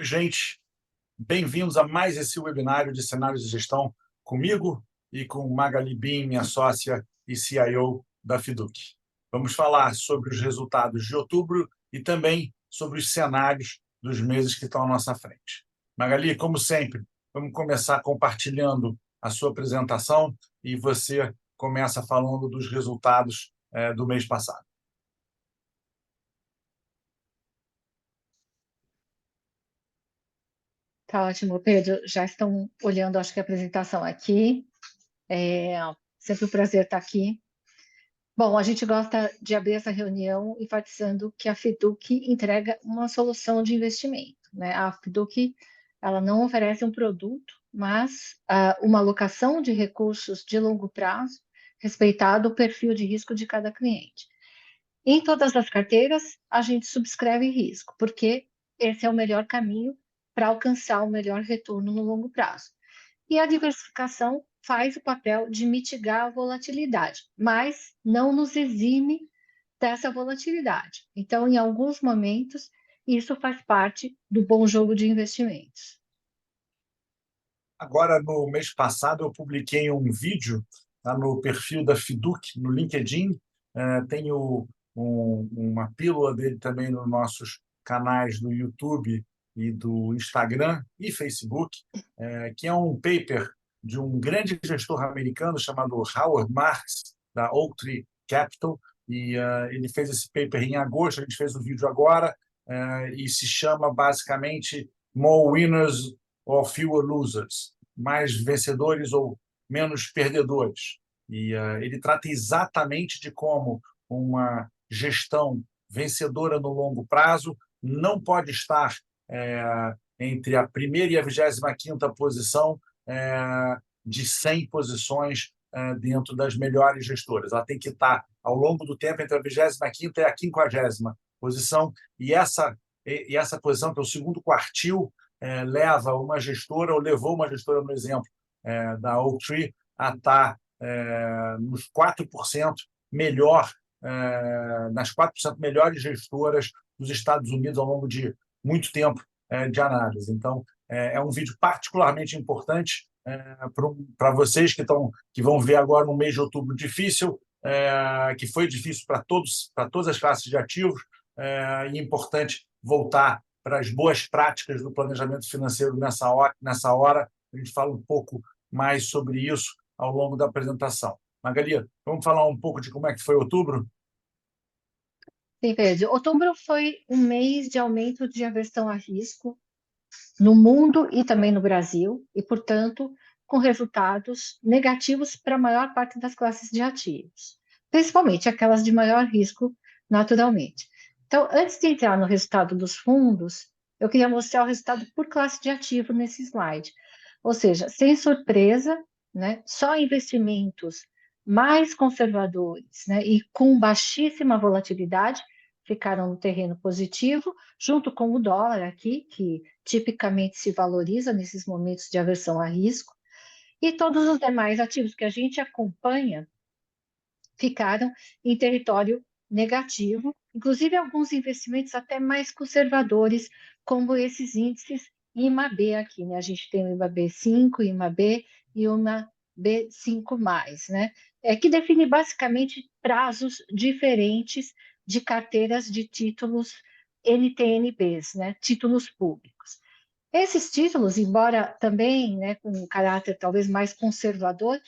Gente, bem-vindos a mais esse webinário de cenários de gestão comigo e com Magali Bin, minha sócia e CIO da Fiduc. Vamos falar sobre os resultados de outubro e também sobre os cenários dos meses que estão à nossa frente. Magali, como sempre, vamos começar compartilhando a sua apresentação e você começa falando dos resultados do mês passado. Tá ótimo, Pedro. Já estão olhando, acho que a apresentação aqui. Sempre um prazer estar aqui. Bom, a gente gosta de abrir essa reunião enfatizando que a Fiduc entrega uma solução de investimento, né? A Fiduc, ela não oferece um produto, mas uma alocação de recursos de longo prazo, respeitado o perfil de risco de cada cliente. Em todas as carteiras, a gente subscreve risco, porque esse é o melhor caminho para alcançar o melhor retorno no longo prazo. E a diversificação faz o papel de mitigar a volatilidade, mas não nos exime dessa volatilidade. Então, em alguns momentos, isso faz parte do bom jogo de investimentos. Agora, no mês passado, eu publiquei um vídeo no perfil da Fiduc, no LinkedIn. Tenho uma pílula dele também nos nossos canais do YouTube e do Instagram e Facebook, que é um paper de um grande gestor americano chamado Howard Marks, da Oaktree Capital, e ele fez esse paper em agosto, a gente fez o vídeo agora, e se chama basicamente More Winners or Fewer Losers, mais vencedores ou menos perdedores. E ele trata exatamente de como uma gestão vencedora no longo prazo não pode estar entre a primeira e a 25ª posição de 100 posições dentro das melhores gestoras. Ela tem que estar, ao longo do tempo, entre a 25ª e a 50ª posição, e essa posição, que é o segundo quartil, leva uma gestora, ou levou uma gestora, no exemplo da Oaktree, a estar nos 4% melhor, nas 4% melhores gestoras dos Estados Unidos ao longo de muito tempo de análise. Então, é um vídeo particularmente importante para vocês que vão ver agora um mês de outubro difícil, que foi difícil para todas as classes de ativos, e é importante voltar para as boas práticas do planejamento financeiro nessa hora. A gente fala um pouco mais sobre isso ao longo da apresentação. Magali, vamos falar um pouco de como é que foi outubro? Sim, Pedro. Outubro foi um mês de aumento de aversão a risco no mundo e também no Brasil, e, portanto, com resultados negativos para a maior parte das classes de ativos, principalmente aquelas de maior risco, naturalmente. Então, antes de entrar no resultado dos fundos, eu queria mostrar o resultado por classe de ativo nesse slide. Ou seja, sem surpresa, né, só investimentos mais conservadores, né, e com baixíssima volatilidade ficaram no terreno positivo, junto com o dólar aqui, que tipicamente se valoriza nesses momentos de aversão a risco, e todos os demais ativos que a gente acompanha ficaram em território negativo, inclusive alguns investimentos até mais conservadores, como esses índices IMAB aqui, né? A gente tem o IMAB5, IMAB e o IMAB5+, né? Que define basicamente prazos diferentes de carteiras de títulos NTN-Bs, né? Títulos públicos. Esses títulos, embora também, né, com um caráter talvez mais conservador,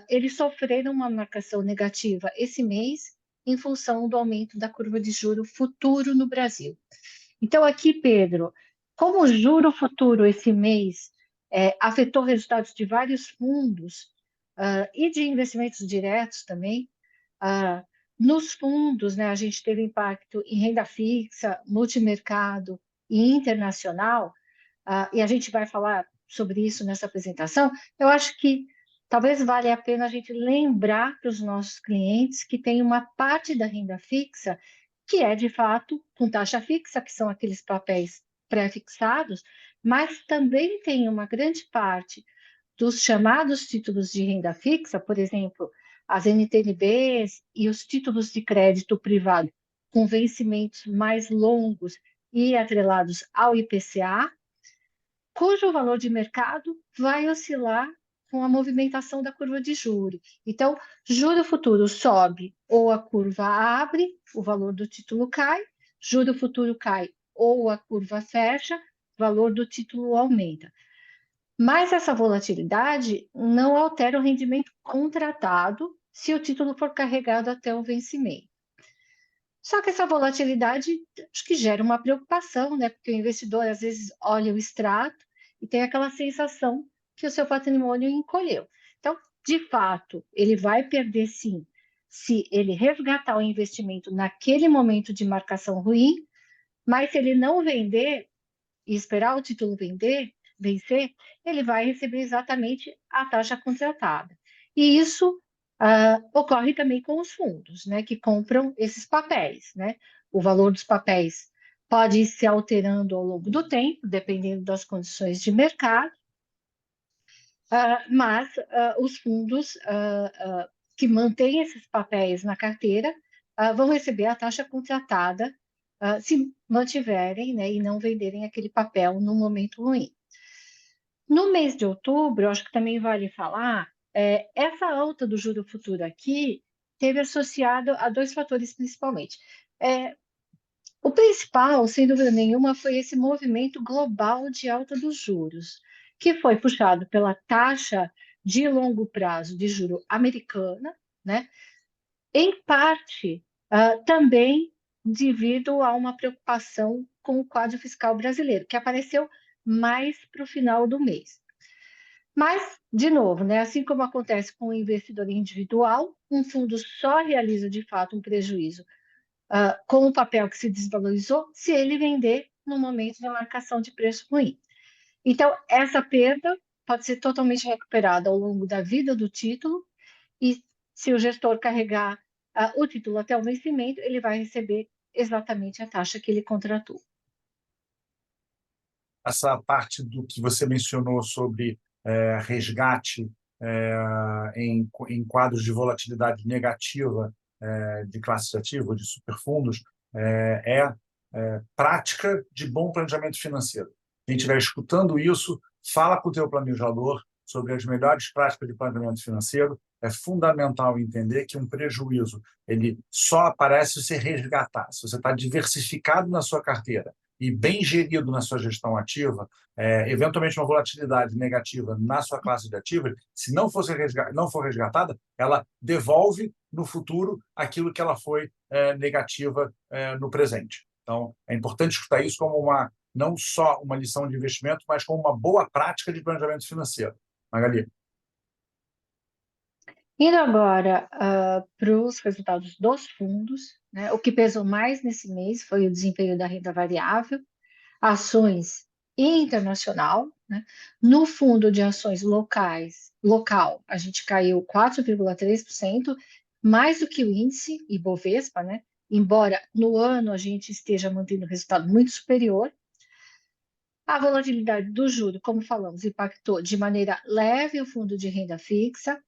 eles sofreram uma marcação negativa esse mês em função do aumento da curva de juro futuro no Brasil. Então, aqui, Pedro, como o juro futuro esse mês afetou resultados de vários fundos e de investimentos diretos também, nos fundos, né, a gente teve impacto em renda fixa, multimercado e internacional, e a gente vai falar sobre isso nessa apresentação. Eu acho que talvez valha a pena a gente lembrar para os nossos clientes que tem uma parte da renda fixa que é, de fato, com taxa fixa, que são aqueles papéis pré-fixados, mas também tem uma grande parte dos chamados títulos de renda fixa, por exemplo, as NTN-Bs e os títulos de crédito privado com vencimentos mais longos e atrelados ao IPCA, cujo valor de mercado vai oscilar com a movimentação da curva de juros. Então, juro futuro sobe ou a curva abre, o valor do título cai, juro futuro cai ou a curva fecha, o valor do título aumenta. Mas essa volatilidade não altera o rendimento contratado se o título for carregado até o vencimento. Só que essa volatilidade acho que gera uma preocupação, né? Porque o investidor às vezes olha o extrato e tem aquela sensação que o seu patrimônio encolheu. Então, de fato, ele vai perder sim, se ele resgatar o investimento naquele momento de marcação ruim, mas se ele não vender e esperar o título vencer, ele vai receber exatamente a taxa contratada. E isso ocorre também com os fundos, né, que compram esses papéis, né? O valor dos papéis pode ir se alterando ao longo do tempo, dependendo das condições de mercado, mas os fundos que mantêm esses papéis na carteira vão receber a taxa contratada se mantiverem, né, e não venderem aquele papel no momento ruim. No mês de outubro, acho que também vale falar, essa alta do juro futuro aqui teve associado a dois fatores principalmente. O principal, sem dúvida nenhuma, foi esse movimento global de alta dos juros, que foi puxado pela taxa de longo prazo de juro americana, né? Em parte, também devido a uma preocupação com o quadro fiscal brasileiro, que apareceu mais para o final do mês. Mas, de novo, né, assim como acontece com o investidor individual, um fundo só realiza de fato um prejuízo com o papel que se desvalorizou se ele vender no momento de marcação de preço ruim. Então, essa perda pode ser totalmente recuperada ao longo da vida do título e se o gestor carregar o título até o vencimento, ele vai receber exatamente a taxa que ele contratou. Essa parte do que você mencionou sobre resgate em quadros de volatilidade negativa de classes ativas, de superfundos, prática de bom planejamento financeiro. Quem estiver escutando isso, fala com o teu planejador sobre as melhores práticas de planejamento financeiro. É fundamental entender que um prejuízo ele só aparece se você resgatar. Se você está diversificado na sua carteira e bem gerido na sua gestão ativa, eventualmente uma volatilidade negativa na sua classe de ativos, se não for resgatada, ela devolve no futuro aquilo que ela foi negativa no presente. Então, é importante escutar isso como não só uma lição de investimento, mas como uma boa prática de planejamento financeiro. Magali. Indo agora para os resultados dos fundos, né, o que pesou mais nesse mês foi o desempenho da renda variável, ações e internacional. Né? No fundo de ações local, a gente caiu 4,3%, mais do que o índice Ibovespa, né? Embora no ano a gente esteja mantendo um resultado muito superior. A volatilidade do juro, como falamos, impactou de maneira leve o fundo de renda fixa,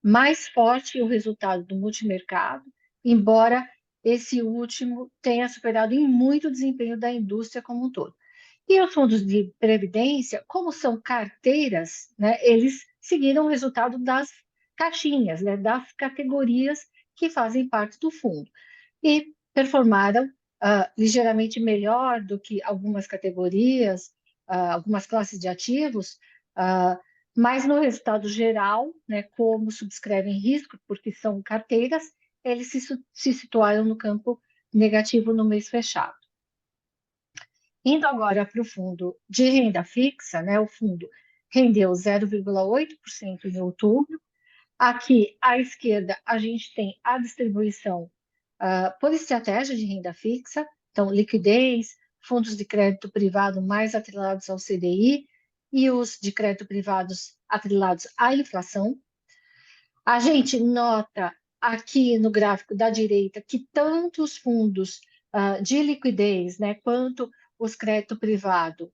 mais forte o resultado do multimercado, embora esse último tenha superado em muito o desempenho da indústria como um todo. E os fundos de previdência, como são carteiras, né, eles seguiram o resultado das caixinhas, né, das categorias que fazem parte do fundo. E performaram ligeiramente melhor do que algumas categorias, algumas classes de ativos, mas no resultado geral, né, como subscrevem risco, porque são carteiras, eles se situaram no campo negativo no mês fechado. Indo agora para o fundo de renda fixa, né, o fundo rendeu 0,8% em outubro. Aqui à esquerda a gente tem a distribuição por estratégia de renda fixa, então liquidez, fundos de crédito privado mais atrelados ao CDI e os de crédito privados atrelados à inflação. A gente nota aqui no gráfico da direita que tanto os fundos de liquidez, né, quanto os crédito privado,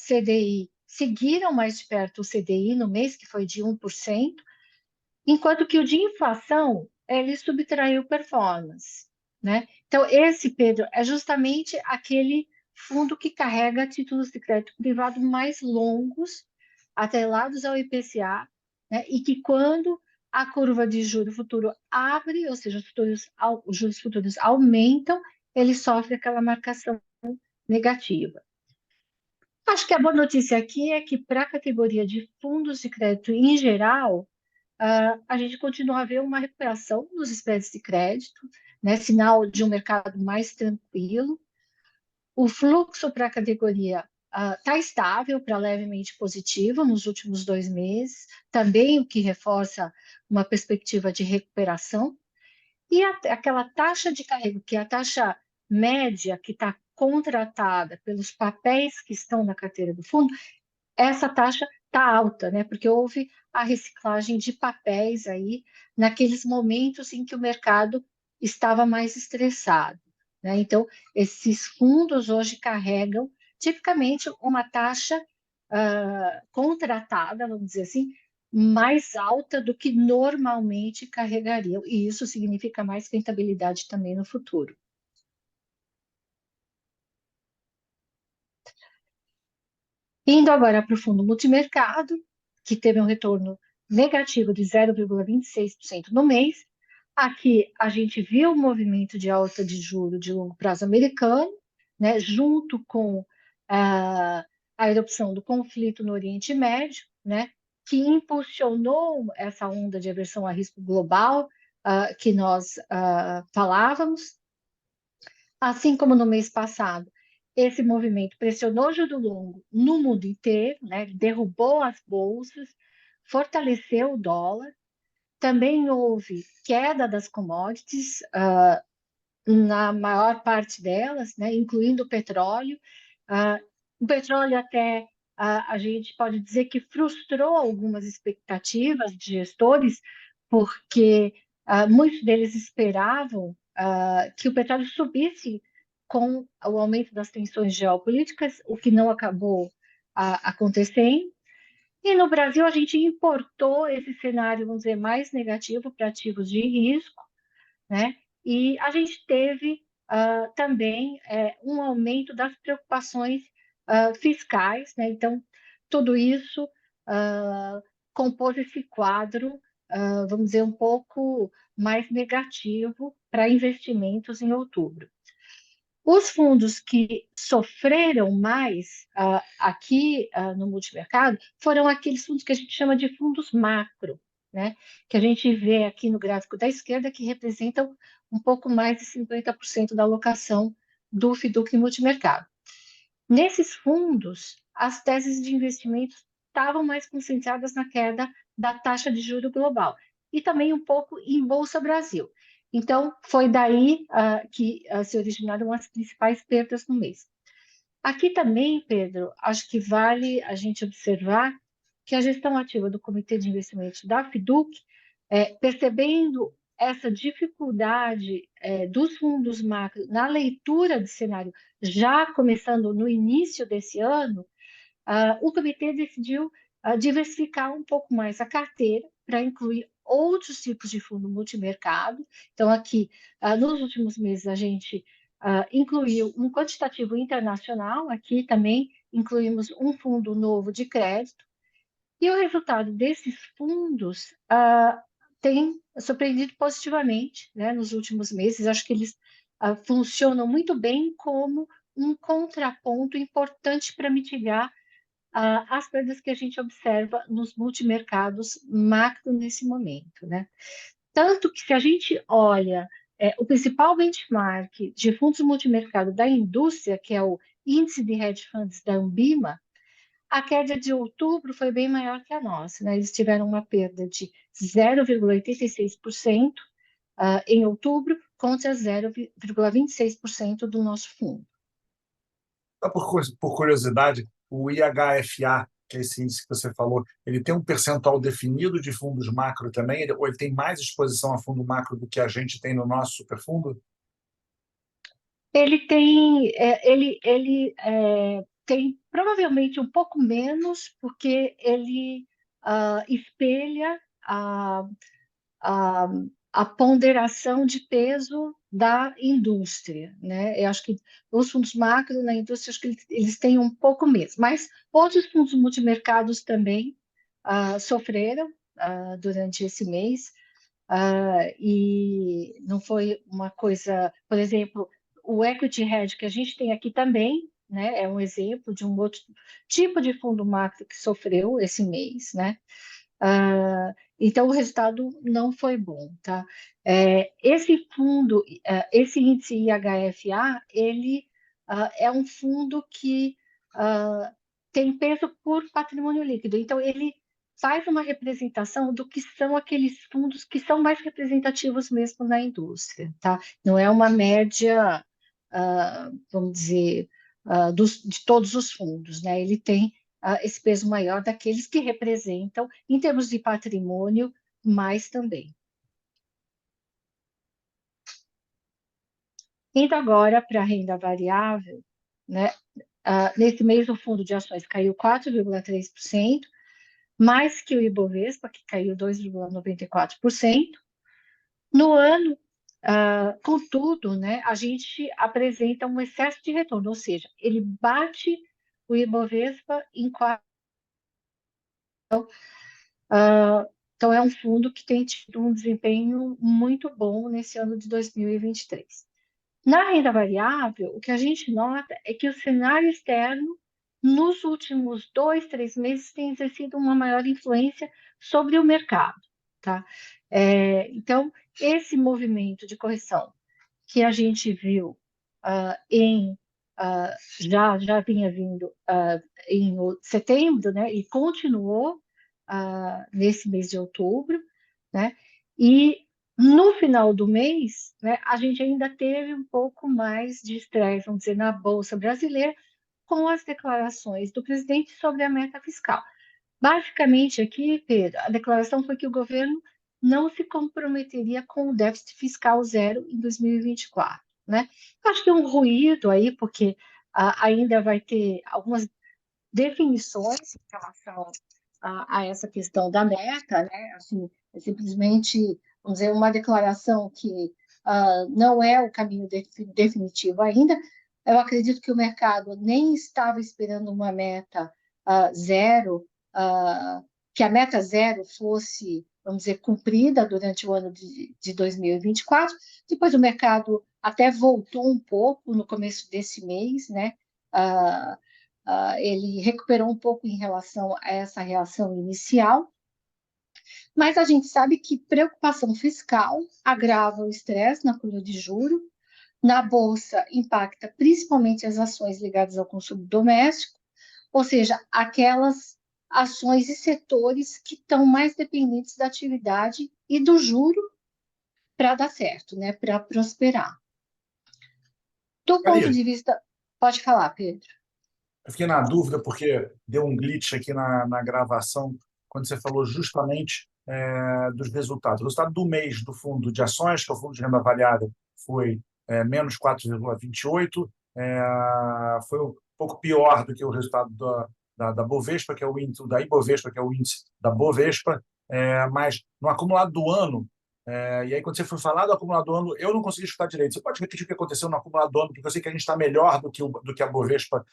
CDI, seguiram mais de perto o CDI no mês, que foi de 1%, enquanto que o de inflação, ele subtraiu performance. Né? Então, esse, Pedro, é justamente aquele fundo que carrega títulos de crédito privado mais longos, atrelados ao IPCA, né, e que quando a curva de juro futuro abre, ou seja, os juros futuros aumentam, ele sofre aquela marcação negativa. Acho que a boa notícia aqui é que, para a categoria de fundos de crédito em geral, a gente continua a ver uma recuperação nos spreads de crédito, né, sinal de um mercado mais tranquilo. O fluxo para a categoria está estável para levemente positivo nos últimos 2 meses, também o que reforça uma perspectiva de recuperação. E aquela taxa de carrego, que é a taxa média que está contratada pelos papéis que estão na carteira do fundo, essa taxa está alta, né? Porque houve a reciclagem de papéis aí naqueles momentos em que o mercado estava mais estressado, né? Então, esses fundos hoje carregam tipicamente uma taxa contratada, vamos dizer assim, mais alta do que normalmente carregariam, e isso significa mais rentabilidade também no futuro. Indo agora para o fundo multimercado, que teve um retorno negativo de 0,26% no mês. Aqui a gente viu o movimento de alta de juro de longo prazo americano, né, junto com a erupção do conflito no Oriente Médio, né, que impulsionou essa onda de aversão a risco global que nós falávamos. Assim como no mês passado, esse movimento pressionou o juro longo no mundo inteiro, né? Derrubou as bolsas, fortaleceu o dólar. Também houve queda das commodities, na maior parte delas, né? Incluindo o petróleo. O petróleo até a gente pode dizer que frustrou algumas expectativas de gestores, porque muitos deles esperavam que o petróleo subisse com o aumento das tensões geopolíticas, o que não acabou acontecendo. E no Brasil, a gente importou esse cenário, vamos dizer, mais negativo para ativos de risco, né? E a gente teve também um aumento das preocupações fiscais, né? Então, tudo isso compôs esse quadro, vamos dizer, um pouco mais negativo para investimentos em outubro. Os fundos que sofreram mais aqui no multimercado foram aqueles fundos que a gente chama de fundos macro, né? Que a gente vê aqui no gráfico da esquerda, que representam um pouco mais de 50% da alocação do FIDUC multimercado. Nesses fundos, as teses de investimento estavam mais concentradas na queda da taxa de juro global e também um pouco em Bolsa Brasil. Então, foi daí que se originaram as principais perdas no mês. Aqui também, Pedro, acho que vale a gente observar que a gestão ativa do Comitê de Investimentos da FIDUC, percebendo essa dificuldade dos fundos macro na leitura de cenário, já começando no início desse ano, o comitê decidiu diversificar um pouco mais a carteira para incluir outros tipos de fundo multimercado. Então, aqui, nos últimos meses, a gente incluiu um quantitativo internacional, aqui também incluímos um fundo novo de crédito, e o resultado desses fundos tem surpreendido positivamente, né, nos últimos meses. Acho que eles funcionam muito bem como um contraponto importante para mitigar as perdas que a gente observa nos multimercados macro nesse momento, né? Tanto que se a gente olha o principal benchmark de fundos multimercado da indústria, que é o índice de hedge funds da Ambima, a queda de outubro foi bem maior que a nossa, né? Eles tiveram uma perda de 0,86% em outubro contra 0,26% do nosso fundo. Só por curiosidade, o IHFA, que é esse índice que você falou, ele tem um percentual definido de fundos macro também? Ou ele tem mais exposição a fundo macro do que a gente tem no nosso superfundo? Ele tem provavelmente um pouco menos, porque ele espelha a ponderação de peso da indústria, né? Eu acho que os fundos macro na indústria, acho que eles têm um pouco mesmo, mas outros fundos multimercados também sofreram durante esse mês, e não foi uma coisa, por exemplo, o equity hedge que a gente tem aqui também, né, é um exemplo de um outro tipo de fundo macro que sofreu esse mês, né? Então, o resultado não foi bom, tá? Esse fundo, esse índice IHFA, ele é um fundo que tem peso por patrimônio líquido. Então, ele faz uma representação do que são aqueles fundos que são mais representativos mesmo na indústria, tá? Não é uma média, vamos dizer, de todos os fundos, né? Ele tem esse peso maior daqueles que representam, em termos de patrimônio, mais também. Indo agora para a renda variável, né? Nesse mês o fundo de ações caiu 4,3%, mais que o Ibovespa, que caiu 2,94%. No ano, contudo, né, a gente apresenta um excesso de retorno, ou seja, ele bate o Ibovespa em 4. Então, é um fundo que tem tido um desempenho muito bom nesse ano de 2023. Na renda variável, o que a gente nota é que o cenário externo, nos últimos 2, 3 meses, tem exercido uma maior influência sobre o mercado, tá? Então, esse movimento de correção que a gente viu em já vinha vindo em setembro, né, e continuou nesse mês de outubro, né, e no final do mês, né, a gente ainda teve um pouco mais de estresse, vamos dizer, na Bolsa Brasileira, com as declarações do presidente sobre a meta fiscal. Basicamente, aqui, Pedro, a declaração foi que o governo não se comprometeria com o déficit fiscal zero em 2024, né? Acho que é um ruído aí, porque ainda vai ter algumas definições em relação a essa questão da meta, né? Assim, é simplesmente, vamos dizer, uma declaração que não é o caminho definitivo ainda. Eu acredito que o mercado nem estava esperando uma meta zero, que a meta zero fosse, vamos dizer, cumprida durante o ano de 2024. Depois o mercado até voltou um pouco no começo desse mês, né? Ele recuperou um pouco em relação a essa reação inicial, mas a gente sabe que preocupação fiscal agrava o estresse na curva de juro, na bolsa impacta principalmente as ações ligadas ao consumo doméstico, ou seja, aquelas ações e setores que estão mais dependentes da atividade e do juro para dar certo, né, para prosperar. Do ponto Maria, de vista, pode falar, Pedro. eu fiquei na dúvida porque deu um glitch aqui na gravação quando você falou justamente dos resultados. O resultado do mês do fundo de ações, que é o fundo de renda variável, foi menos 4,28, foi um pouco pior do que o resultado da Bovespa, que é o índice da Ibovespa, que é o índice da Bovespa, mas no acumulado do ano, e aí, quando você foi falar do acumulado do ano, eu não consegui escutar direito. Você pode repetir o que aconteceu no acumulado do ano, porque eu sei que a gente está melhor do que a Bovespa,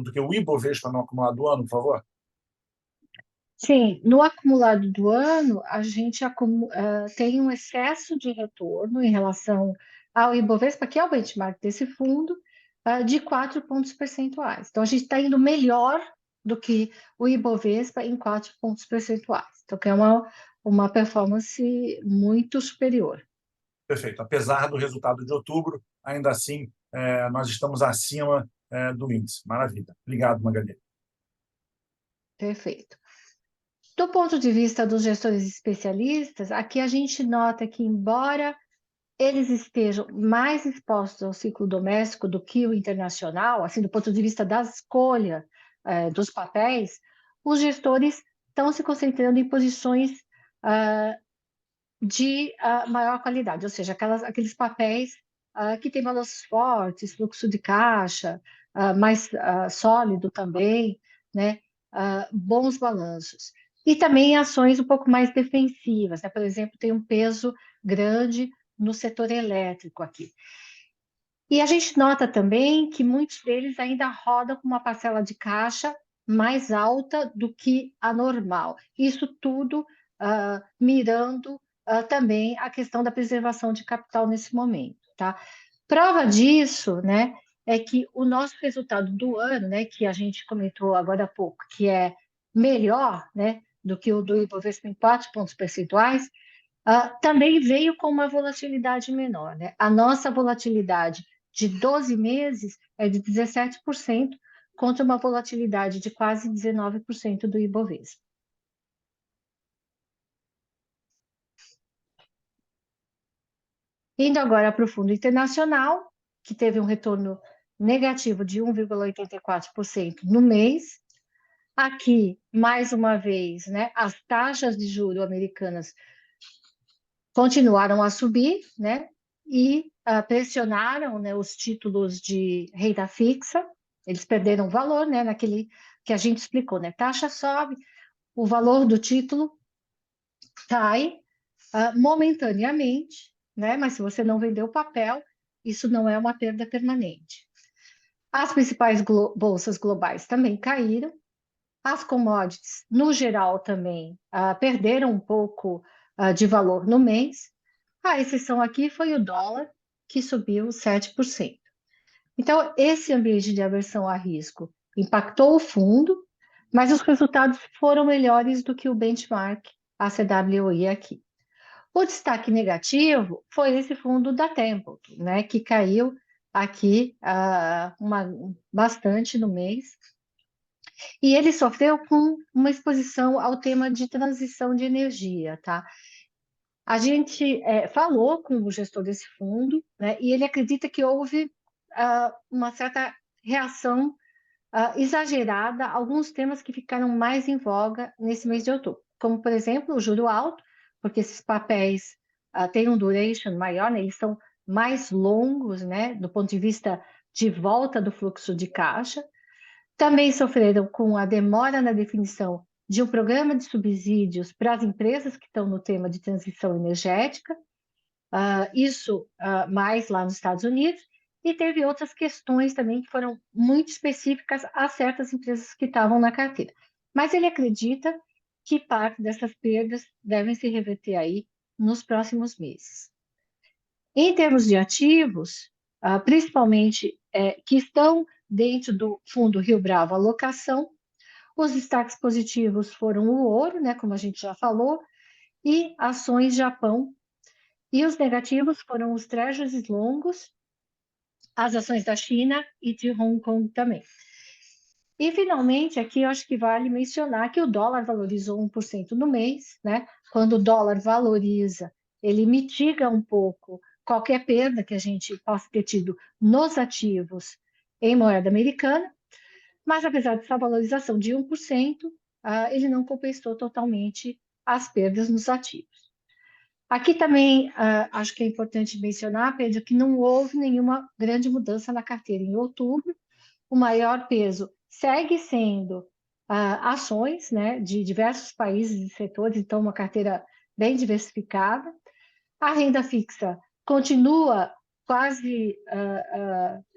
do que o Ibovespa no acumulado do ano, por favor? Sim, no acumulado do ano, a gente tem um excesso de retorno em relação ao Ibovespa, que é o benchmark desse fundo, de 4 pontos percentuais. Então, a gente está indo melhor do que o Ibovespa em 4 pontos percentuais. Então, que é uma performance muito superior. Perfeito. Apesar do resultado de outubro, ainda assim, nós estamos acima do índice. Maravilha. Obrigado, Magali. Perfeito. Do ponto de vista dos gestores especialistas, aqui a gente nota que, embora eles estejam mais expostos ao ciclo doméstico do que o internacional, assim, do ponto de vista da escolha dos papéis, os gestores estão se concentrando em posições de maior qualidade, ou seja, aqueles papéis que têm balanços fortes, fluxo de caixa, mais sólido também, né? Bons balanços. e também ações um pouco mais defensivas, né? Por exemplo, tem um peso grande no setor elétrico aqui. E a gente nota também que muitos deles ainda rodam com uma parcela de caixa mais alta do que a normal. Isso tudo mirando também a questão da preservação de capital nesse momento, tá? Prova disso, né, é que o nosso resultado do ano, né, que a gente comentou agora há pouco, que é melhor, né, do que o do Ibovespa em 4 pontos percentuais, também veio com uma volatilidade menor, né? A nossa volatilidade de 12 meses é de 17%, contra uma volatilidade de quase 19% do Ibovespa. Indo agora para o fundo internacional, que teve um retorno negativo de 1,84% no mês. Aqui, mais uma vez, né, as taxas de juros americanas continuaram a subir, né, e pressionaram, né, os títulos de renda fixa. Eles perderam valor, né, naquele que a gente explicou, né, taxa sobe, o valor do título cai momentaneamente, né, mas se você não vender o papel, isso não é uma perda permanente. As principais bolsas globais também caíram, as commodities, no geral, também perderam um pouco de valor no mês. A exceção aqui foi o dólar, que subiu 7%. Então, esse ambiente de aversão a risco impactou o fundo, mas os resultados foram melhores do que o benchmark ACWI aqui. O destaque negativo foi esse fundo da Templeton, né, que caiu aqui bastante no mês, e ele sofreu com uma exposição ao tema de transição de energia, tá? A gente falou com o gestor desse fundo, né, e ele acredita que houve uma certa reação exagerada a alguns temas que ficaram mais em voga nesse mês de outubro, como, por exemplo, o juro alto, porque esses papéis têm um duration maior, né, eles são mais longos, né, do ponto de vista de volta do fluxo de caixa. Também sofreram com a demora na definição de um programa de subsídios para as empresas que estão no tema de transição energética, isso mais lá nos Estados Unidos, e teve outras questões também que foram muito específicas a certas empresas que estavam na carteira. Mas ele acredita que parte dessas perdas devem se reverter aí nos próximos meses. Em termos de ativos, principalmente que estão dentro do fundo Rio Bravo Alocação, os destaques positivos foram o ouro, né, como a gente já falou, e ações Japão. E os negativos foram os treasuries longos, as ações da China e de Hong Kong também. E, finalmente, aqui eu acho que vale mencionar que o dólar valorizou 1% no mês, né? Quando o dólar valoriza, ele mitiga um pouco qualquer perda que a gente possa ter tido nos ativos em moeda americana, mas apesar dessa valorização de 1%, ele não compensou totalmente as perdas nos ativos. Aqui também acho que é importante mencionar, Pedro, que não houve nenhuma grande mudança na carteira em outubro. O maior peso segue sendo ações, né, de diversos países e setores, então uma carteira bem diversificada. A renda fixa continua quase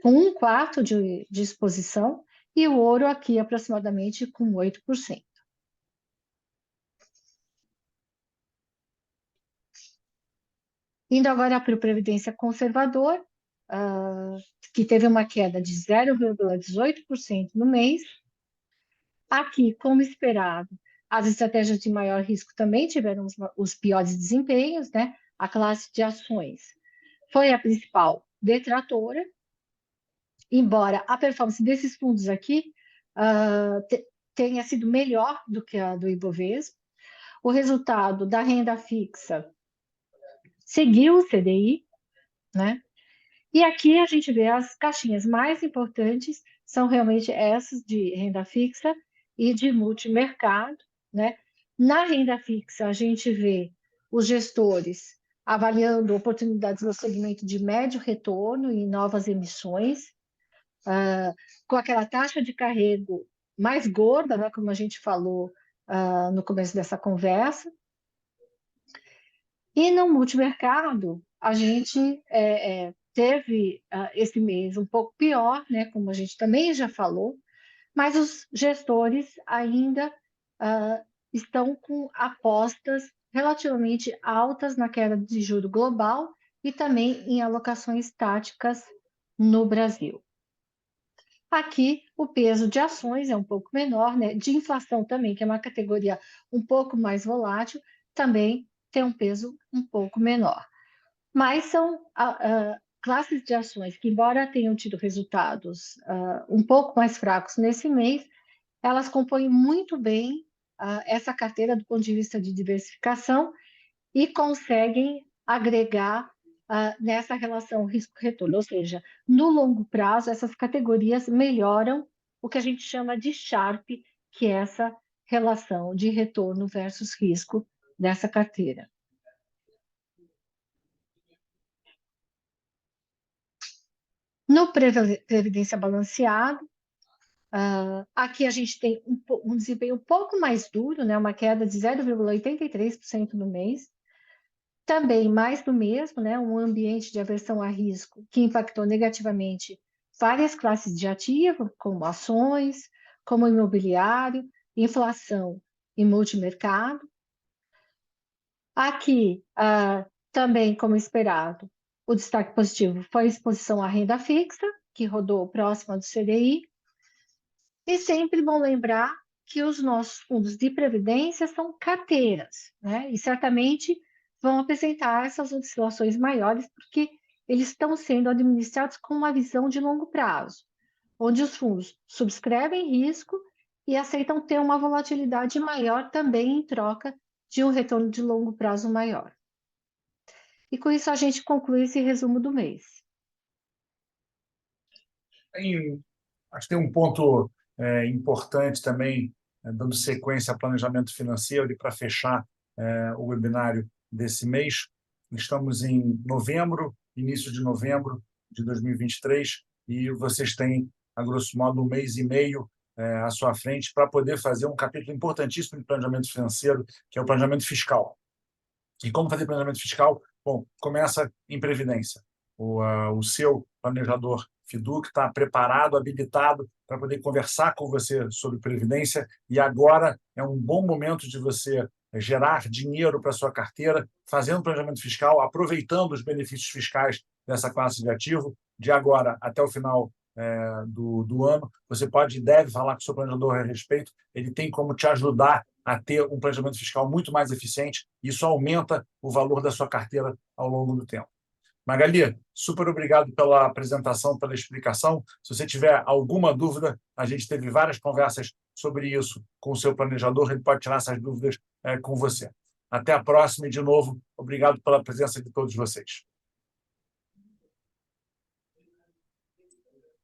com 1/4 de exposição, e o ouro aqui aproximadamente com 8%. Indo agora para o Previdência Conservador, que teve uma queda de 0,18% no mês. Aqui, como esperado, as estratégias de maior risco também tiveram os piores desempenhos, né? A classe de ações foi a principal detratora, embora a performance desses fundos aqui tenha sido melhor do que a do Ibovespa. O resultado da renda fixa seguiu o CDI, né? E aqui a gente vê as caixinhas mais importantes são realmente essas de renda fixa e de multimercado, né? Na renda fixa, a gente vê os gestores avaliando oportunidades no segmento de médio retorno e novas emissões, com aquela taxa de carrego mais gorda, né, como a gente falou, no começo dessa conversa. E no multimercado, a gente teve esse mês um pouco pior, né, como a gente também já falou, mas os gestores ainda estão com apostas relativamente altas na queda de juro global e também em alocações táticas no Brasil. Aqui, o peso de ações é um pouco menor, né? De inflação também, que é uma categoria um pouco mais volátil, também tem um peso um pouco menor. Mas são classes de ações que, embora tenham tido resultados um pouco mais fracos nesse mês, elas compõem muito bem essa carteira do ponto de vista de diversificação e conseguem agregar nessa relação risco-retorno, ou seja, no longo prazo, essas categorias melhoram o que a gente chama de Sharpe, que é essa relação de retorno versus risco dessa carteira. No Previdência Balanceado, aqui a gente tem um desempenho um pouco mais duro, né, uma queda de 0,83% no mês, também mais do mesmo, né, um ambiente de aversão a risco que impactou negativamente várias classes de ativo, como ações, como imobiliário, inflação e multimercado. Aqui, também, como esperado, o destaque positivo foi a exposição à renda fixa, que rodou próxima do CDI. E sempre bom lembrar que os nossos fundos de previdência são carteiras, né? E certamente vão apresentar essas oscilações maiores, porque eles estão sendo administrados com uma visão de longo prazo, onde os fundos subscrevem risco e aceitam ter uma volatilidade maior também em troca de um retorno de longo prazo maior. E com isso a gente conclui esse resumo do mês. Acho que tem um ponto importante também, dando sequência ao planejamento financeiro e para fechar o webinário desse mês. Estamos em novembro, início de novembro de 2023, e vocês têm, a grosso modo, um mês e meio à sua frente para poder fazer um capítulo importantíssimo de planejamento financeiro, que é o planejamento fiscal. E como fazer planejamento fiscal? Bom, começa em previdência. O seu planejador FIDUC está preparado, habilitado para poder conversar com você sobre previdência, e agora é um bom momento de você gerar dinheiro para a sua carteira, fazendo planejamento fiscal, aproveitando os benefícios fiscais dessa classe de ativo. De agora até o final do ano, você pode e deve falar com o seu planejador a respeito. Ele tem como te ajudar a ter um planejamento fiscal muito mais eficiente. Isso aumenta o valor da sua carteira ao longo do tempo. Magali, super obrigado pela apresentação, pela explicação. Se você tiver alguma dúvida, a gente teve várias conversas sobre isso com o seu planejador, ele pode tirar essas dúvidas com você. Até a próxima e, de novo, obrigado pela presença de todos vocês.